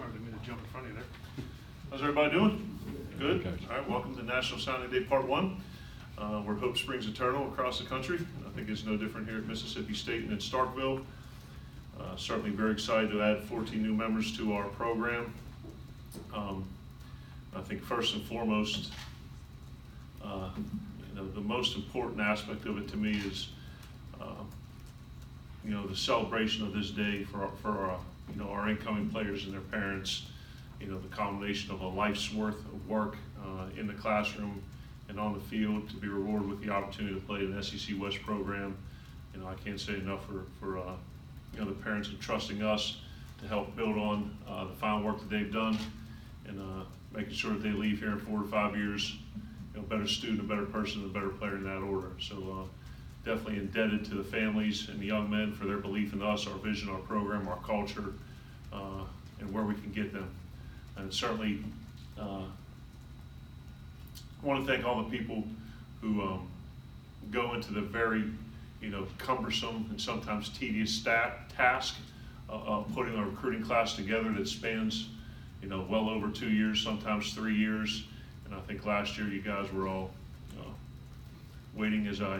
Sorry, I didn't mean to jump in front of you there. How's everybody doing? Good? All right, welcome to National Signing Day Part 1, where hope springs eternal across the country. I think it's no different here at Mississippi State and in Starkville. Certainly very excited to add 14 new members to our program. I think first and foremost, the most important aspect of it to me is the celebration of this day for our incoming players and their parents. The combination of a life's worth of work in the classroom and on the field to be rewarded with the opportunity to play in the SEC West program. I can't say enough for the parents entrusting us to help build on the fine work that they've done and making sure that they leave here in 4 to 5 years, a better student, a better person, a better player in that order. So definitely indebted to the families and the young men for their belief in us, our vision, our program, our culture, and where we can get them. And certainly want to thank all the people who go into the very cumbersome and sometimes tedious task of putting a recruiting class together that spans well over 2 years, sometimes 3 years. And I think last year you guys were all waiting as I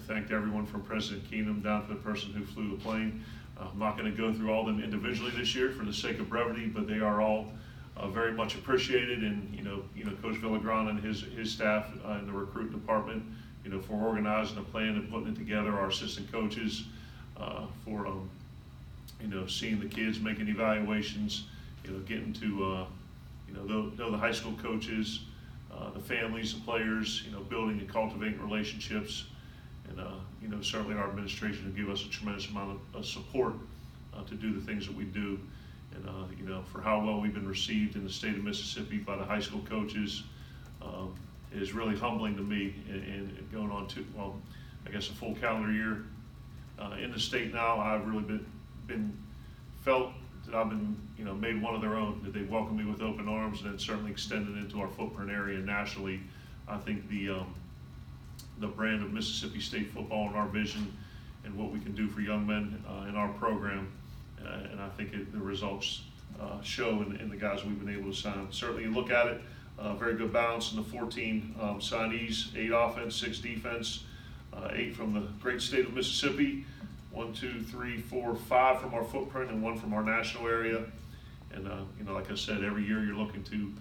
thanked everyone from President Keenum down to the person who flew the plane. I'm not going to go through all of them individually this year for the sake of brevity, but they are all very much appreciated. And Coach Villagrana and his staff in the recruiting department, for organizing a plan and putting it together. Our assistant coaches for seeing the kids, making evaluations, getting to know the high school coaches, the families, the players, building and cultivating relationships. And certainly our administration will give us a tremendous amount of support to do the things that we do. And for how well we've been received in the state of Mississippi by the high school coaches is really humbling to me. And going on to, a full calendar year in the state now, I've really been felt that I've been made one of their own, that they welcome me with open arms, and then certainly extended into our footprint area nationally. I think the brand of Mississippi State football and our vision and what we can do for young men in our program, and I think the results show in the guys we've been able to sign. Certainly you look at it, very good balance in the 14 signees, 8 offense, 6 defense, 8 from the great state of Mississippi, 1, 2, 3, 4, 5 from our footprint and 1 from our national area. And like I said, every year you're looking to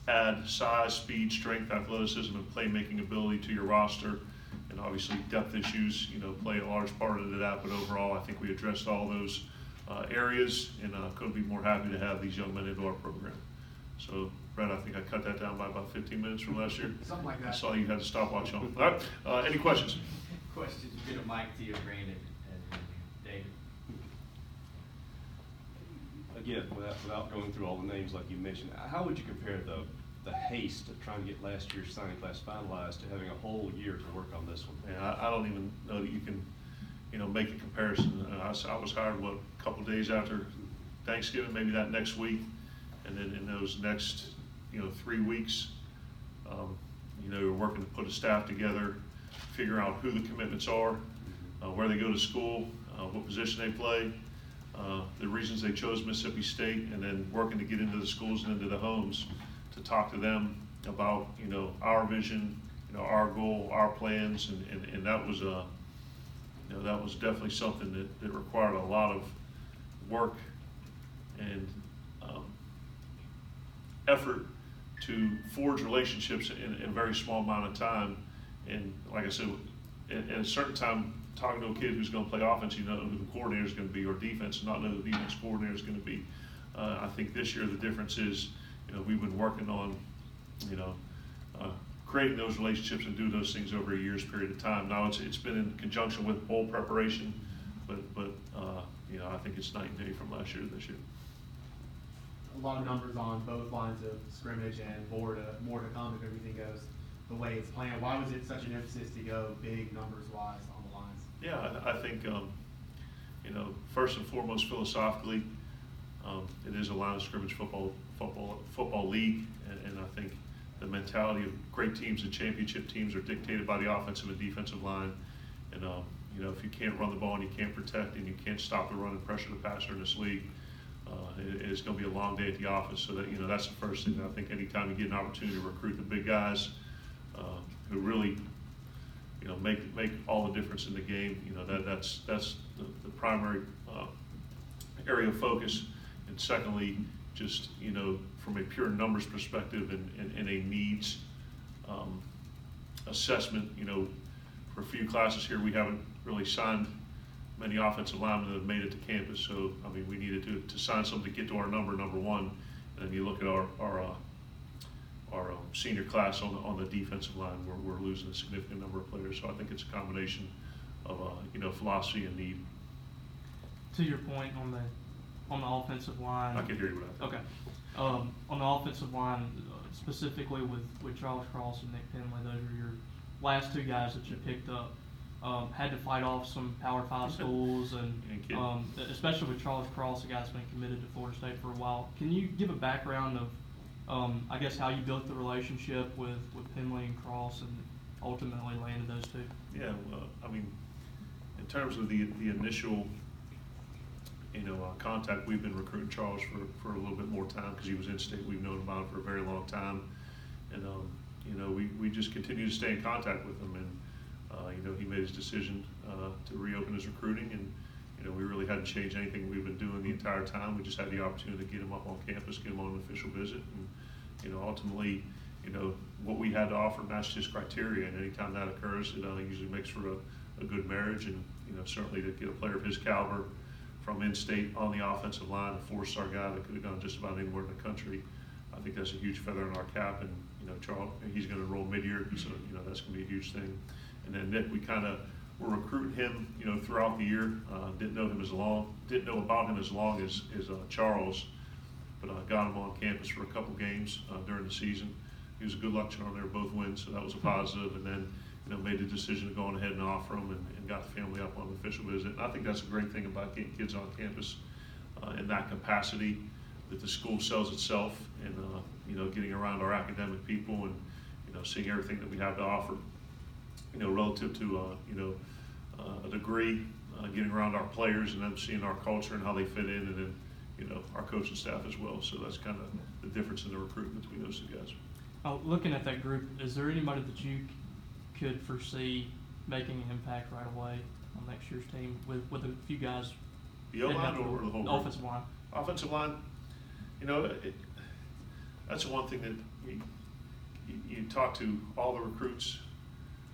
add size, speed, strength, athleticism, and playmaking ability to your roster. And obviously depth issues, play a large part into that. But overall, I think we addressed all those areas, and couldn't be more happy to have these young men into our program. So, Brett, I think I cut that down by about 15 minutes from last year. Something like that. I saw you had a stopwatch on. All right, any questions? Questions? Get a mic to you, Brandon and David. Again, without going through all the names like you mentioned, how would you compare the haste of trying to get last year's signing class finalized to having a whole year to work on this one? Yeah, I don't even know that you can, make a comparison. I was hired, a couple of days after Thanksgiving, maybe that next week, and then in those next, 3 weeks, we're working to put a staff together, figure out who the commitments are, where they go to school, what position they play, the reasons they chose Mississippi State, and then working to get into the schools and into the homes to talk to them about, our vision, our goal, our plans, and that was that was definitely something that required a lot of work and effort to forge relationships in a very small amount of time. And like I said, at a certain time, talking to a kid who's going to play offense, you know who the coordinator is going to be, or defense, not know who the defense coordinator is going to be. I think this year the difference is, we've been working on, creating those relationships and do those things over a year's period of time. Now it's been in conjunction with bowl preparation, but I think it's night and day from last year to this year. A lot of numbers on both lines of scrimmage and more to come if everything goes the way it's planned. Why was it such an emphasis to go big numbers wise on the lines? Yeah, I think first and foremost philosophically, it is a line of scrimmage football league, and I think the mentality of great teams and championship teams are dictated by the offensive and defensive line. And you know, if you can't run the ball and you can't protect and you can't stop the run and pressure the passer in this league, it's going to be a long day at the office. So that, you know, that's the first thing. I think anytime you get an opportunity to recruit the big guys who really, you know, make all the difference in the game, you know, that's the primary area of focus. And secondly, just, you know, from a pure numbers perspective and a needs assessment, you know, for a few classes here, we haven't really signed many offensive linemen that have made it to campus. So, I mean, we needed to sign something to get to our number one. And then you look at our senior class on the defensive line, we're losing a significant number of players. So I think it's a combination of, you know, philosophy and need. To your point on the offensive line. I can hear you with that. Okay. On the offensive line, specifically with Charles Cross and Nick Penley, those are your last two guys that you picked up. Had to fight off some Power 5 schools, and especially with Charles Cross, a guy that's been committed to Florida State for a while. Can you give a background of, I guess, how you built the relationship with Penley and Cross and ultimately landed those two? Yeah, well, I mean, in terms of the initial, you know, contact, we've been recruiting Charles for a little bit more time because he was in state. We've known about him for a very long time, and you know, we just continue to stay in contact with him. And you know, he made his decision to reopen his recruiting, and you know, we really hadn't changed anything we've been doing the entire time. We just had the opportunity to get him up on campus, get him on an official visit, and you know, ultimately, you know, what we had to offer matched his criteria. And anytime that occurs, it usually makes for a good marriage. And you know, certainly to get a player of his caliber from in-state on the offensive line, a four-star guy that could have gone just about anywhere in the country, I think that's a huge feather in our cap. And you know, Charles, he's going to enroll mid-year, so you know, that's going to be a huge thing. And then Nick, we kind of were recruiting him, you know, throughout the year. Didn't know about him as long as Charles, but got him on campus for a couple games during the season. He was a good luck charm. They were both wins, so that was a positive. And then, you know, made the decision to go on ahead and offer him, and got the family up on the official visit. And I think that's a great thing about getting kids on campus in that capacity, that the school sells itself, and you know, getting around our academic people, and you know, seeing everything that we have to offer, you know, relative to you know, a degree, getting around our players and them seeing our culture and how they fit in, and then you know, our coaching staff as well. So that's kind of the difference in the recruitment between those two guys. Looking at that group, is there anybody that you could foresee making an impact right away on next year's team with a few guys? The O-line or the whole group? Offensive line. Offensive line, you know, that's one thing that you talk to all the recruits,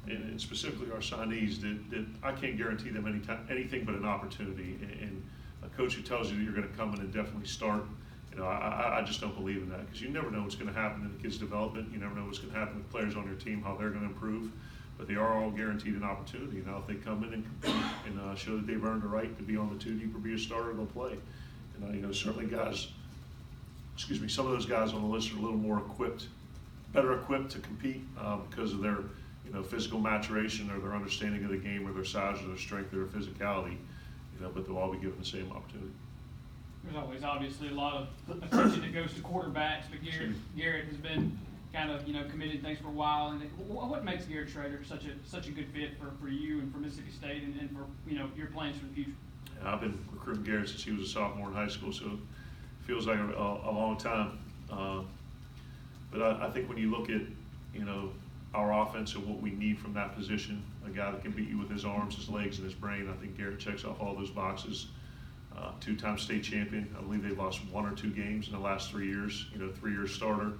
and specifically our signees, that I can't guarantee them anything but an opportunity. And a coach who tells you that you're going to come in and definitely start, you know, I just don't believe in that, because you never know what's going to happen in the kids' development. You never know what's going to happen with players on your team, how they're going to improve. But they are all guaranteed an opportunity. Now, if they come in and compete and show that they've earned the right to be on the 2 deep or be a starter, they'll play. And you know, certainly guys, some of those guys on the list are a little more equipped, better equipped to compete because of their, you know, physical maturation or their understanding of the game, or their size or their strength or their physicality. You know, but they'll all be given the same opportunity. There's always obviously a lot of attention that goes to quarterbacks, but Garrett has been kind of, you know, committed to things for a while. And what makes Garrett Schrader such a good fit for you and for Mississippi State and for, you know, your plans for the future? Yeah, I've been recruiting Garrett since he was a sophomore in high school, so it feels like a long time. But I think when you look at, you know, our offense and what we need from that position, a guy that can beat you with his arms, his legs, and his brain, I think Garrett checks off all those boxes. 2-time state champion. I believe they've lost 1 or 2 games in the last 3 years. You know, 3-year starter,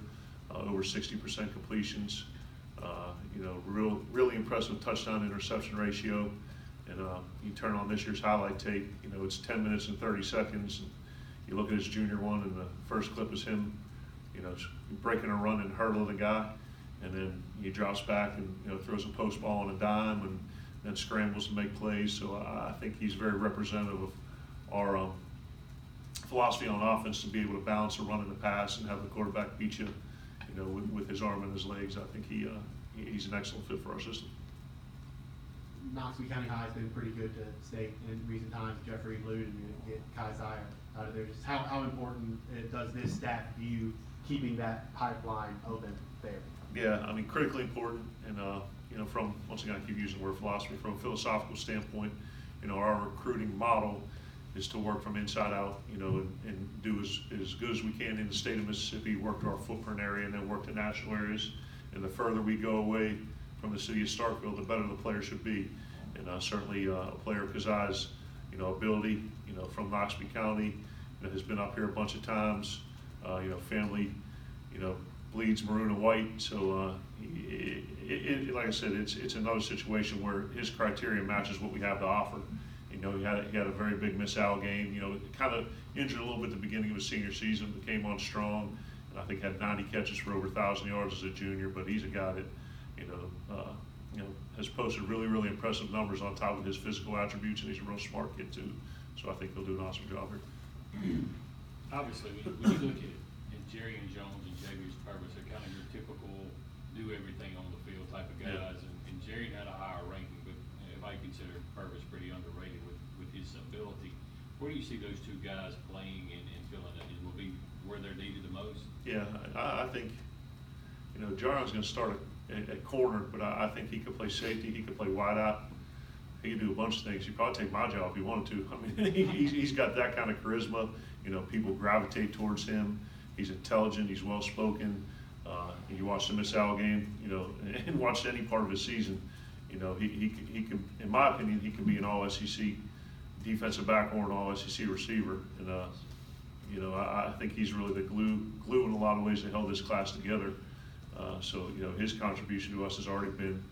over 60% completions. You know, really impressive touchdown interception ratio. And you turn on this year's highlight tape, you know, it's 10 minutes and 30 seconds. And you look at his junior one, and the first clip is him, you know, breaking a run and hurdling the guy. And then he drops back and, you know, throws a post ball on a dime, and then scrambles to make plays. So I think he's very representative of our philosophy on offense, to be able to balance a run and a pass and have the quarterback beat you, you know, with his arm and his legs. I think he's an excellent fit for our system. Knoxville County High has been pretty good to state in recent times. Jeffrey alluded to get Kai Zaya out of there. Just how important does this staff view keeping that pipeline open there? Yeah, I mean, critically important, and, you know, from, once again, I keep using the word philosophy, from a philosophical standpoint, you know, our recruiting model is to work from inside out, you know, and do as good as we can in the state of Mississippi, work to our footprint area, and then work to national areas. And the further we go away from the city of Starkville, the better the player should be. And certainly a player of Kazai's, you know, ability, you know, from Noxubee County, you know, has been up here a bunch of times, you know, family, you know, bleeds maroon and white. So like I said, it's another situation where his criteria matches what we have to offer. You know, he had a very big miss-out game. You know, kind of injured a little bit at the beginning of his senior season, but came on strong. And I think had 90 catches for over 1,000 yards as a junior. But he's a guy that, you know, has posted really, really impressive numbers on top of his physical attributes, and he's a real smart kid too. So I think he'll do an awesome job here. Obviously, when you look at Jerry and Jones and Xavier's Purvis, they're kind of your typical do everything on the field type of guys. Yeah. And Jerry had a higher ranking, but if I consider Purvis pretty underrated with his ability, where do you see those two guys playing and feeling that it will be where they're needed the most? Yeah, I think, you know, Jarion's going to start at corner, but I think he could play safety. He could play wide out. He could do a bunch of things. He'd probably take my job if he wanted to. I mean, he's got that kind of charisma. You know, people gravitate towards him. He's intelligent. He's well spoken. You watch the Miss Al game, you know, and watch any part of his season. You know, he can, in my opinion, he can be an all SEC defensive back or an all SEC receiver. And you know, I think he's really the glue in a lot of ways that held this class together. So, you know, his contribution to us has already been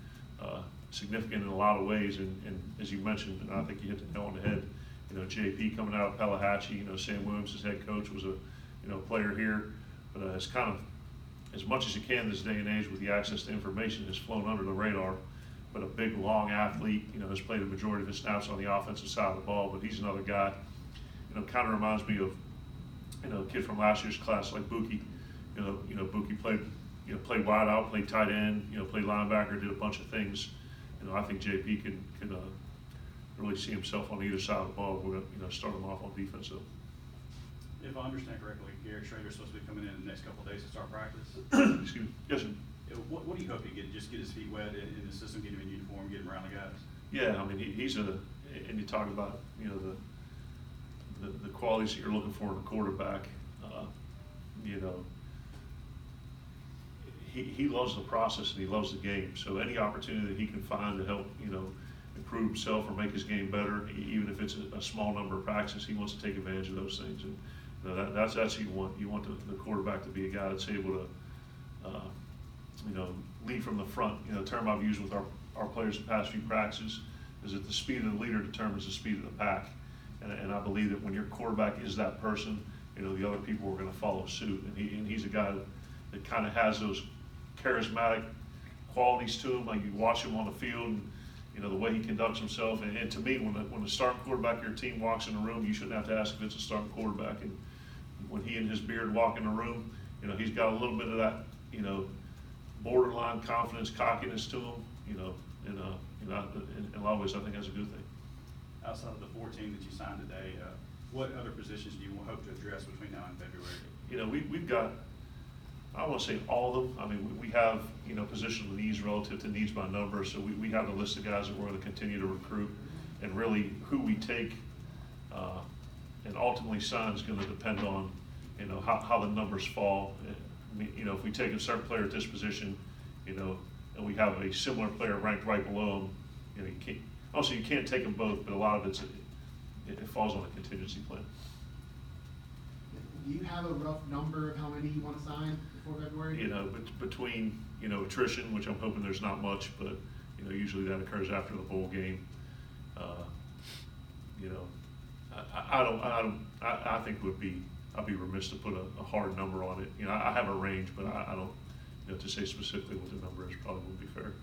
significant in a lot of ways. And as you mentioned, and I think you hit the nail on the head, you know, JP coming out of Tallahatchie, you know, Sam Williams, his head coach, was a, you know, player here, but has kind of, as much as you can this day and age with the access to information, has flown under the radar. But a big, long athlete, you know, has played the majority of his snaps on the offensive side of the ball, but he's another guy, you know, kind of reminds me of, you know, a kid from last year's class like Buki. You know, Buki played wide out, played tight end, you know, played linebacker, did a bunch of things. You know, I think JP can really see himself on either side of the ball. We're gonna, you know, start him off on defense though. If I understand correctly, Garrett Schrader's supposed to be coming in the next couple of days to start practice. Excuse me. Yes, sir. What do you hope to get? Just get his feet wet in the system, get him in uniform, get him around the guys? Yeah, I mean, he's and you talk about, you know, the qualities that you're looking for in a quarterback. You know, he loves the process and he loves the game. So any opportunity that he can find to help, you know, improve himself or make his game better, even if it's a small number of practices, he wants to take advantage of those things. And you know, that's what you want. You want the quarterback to be a guy that's able to, you know, lead from the front. You know, the term I've used with our players the past few practices is that the speed of the leader determines the speed of the pack. And I believe that when your quarterback is that person, you know, the other people are going to follow suit. And he's a guy that kind of has those charismatic qualities to him. Like you watch him on the field, and you know the way he conducts himself. And to me, when the starting quarterback of your team walks in the room, you shouldn't have to ask if it's a starting quarterback. And when he and his beard walk in the room, you know, he's got a little bit of that, you know, borderline confidence, cockiness to him. You know, and you know, in a lot of ways, I think that's a good thing. Outside of the 14 that you signed today, what other positions do you hope to address between now and February? You know, we've got, I don't want to say all of them. I mean, we have, you know, positional needs relative to needs by number. So we have a list of guys that we're going to continue to recruit, and really who we take and ultimately sign is going to depend on, you know, how the numbers fall. I mean, you know, if we take a certain player at this position, you know, and we have a similar player ranked right below him, you know, you can't. Also, you can't take them both, but a lot of it falls on a contingency plan. Do you have a rough number of how many you want to sign before February? You know, between, you know, attrition, which I'm hoping there's not much, but, you know, usually that occurs after the bowl game. You know, I think I'd be remiss to put a hard number on it. You know, I have a range, but I don't, you know, to say specifically what the number is probably wouldn't be fair.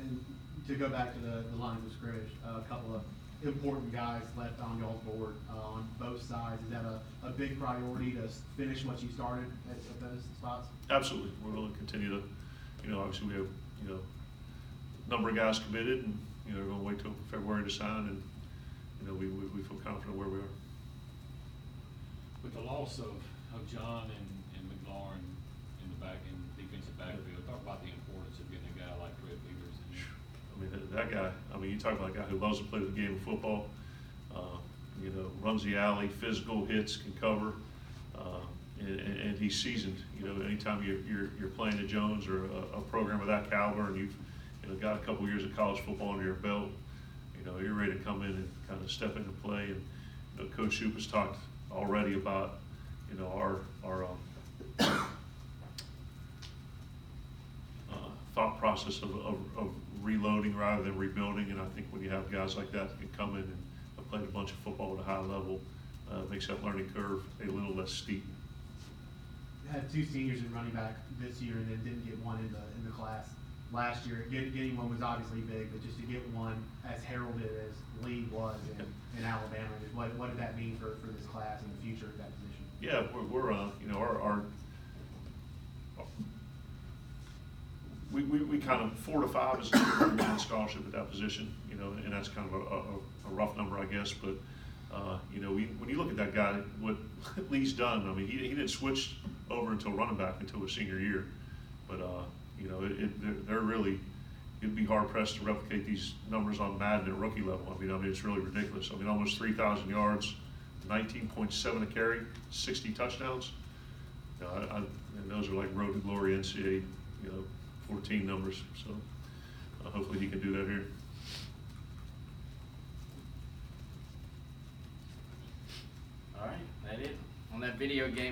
And to go back to the lines of scrimmage, a couple of important guys left on y'all's board on both sides. Is that a big priority to finish what you started at those spots? Absolutely. We're going to continue to, you know, obviously we have, you know, a number of guys committed, and, you know, we're going to wait till February to sign, and, you know, we feel confident where we are. With the loss of John and McLaurin, defensive backfield. Talk about the importance of getting a guy like Red Beavers in there. I mean, that guy, I mean, you talk about a guy who loves to play the game of football, you know, runs the alley, physical, hits, can cover, and he's seasoned. You know, anytime you're playing at Jones or a program of that caliber, and you've, you know, got a couple years of college football under your belt, you know, you're ready to come in and kind of step into play. And, you know, Coach Shoup has talked already about, you know, our thought process of reloading rather than rebuilding. And I think when you have guys like that can come in and have played a bunch of football at a high level, makes that learning curve a little less steep. Had two seniors in running back this year and then didn't get one in the class last year. Getting one was obviously big, but just to get one as heralded as Lee was in Alabama, what did that mean for this class and the future of that position? Yeah, we're you know, our we kind of 4 to 5 is a scholarship at that position, you know, and that's kind of a rough number, I guess. But you know, when you look at that guy, what Lee's done, I mean, he didn't switch over until running back until his senior year. But you know, they're really, it'd be hard pressed to replicate these numbers on Madden at rookie level. I mean, it's really ridiculous. I mean, almost 3,000 yards, 19.7 a carry, 60 touchdowns. You know, and those are like road to glory NCAA, you know, 14 numbers. So hopefully he can do that here. All right, that it on that video game.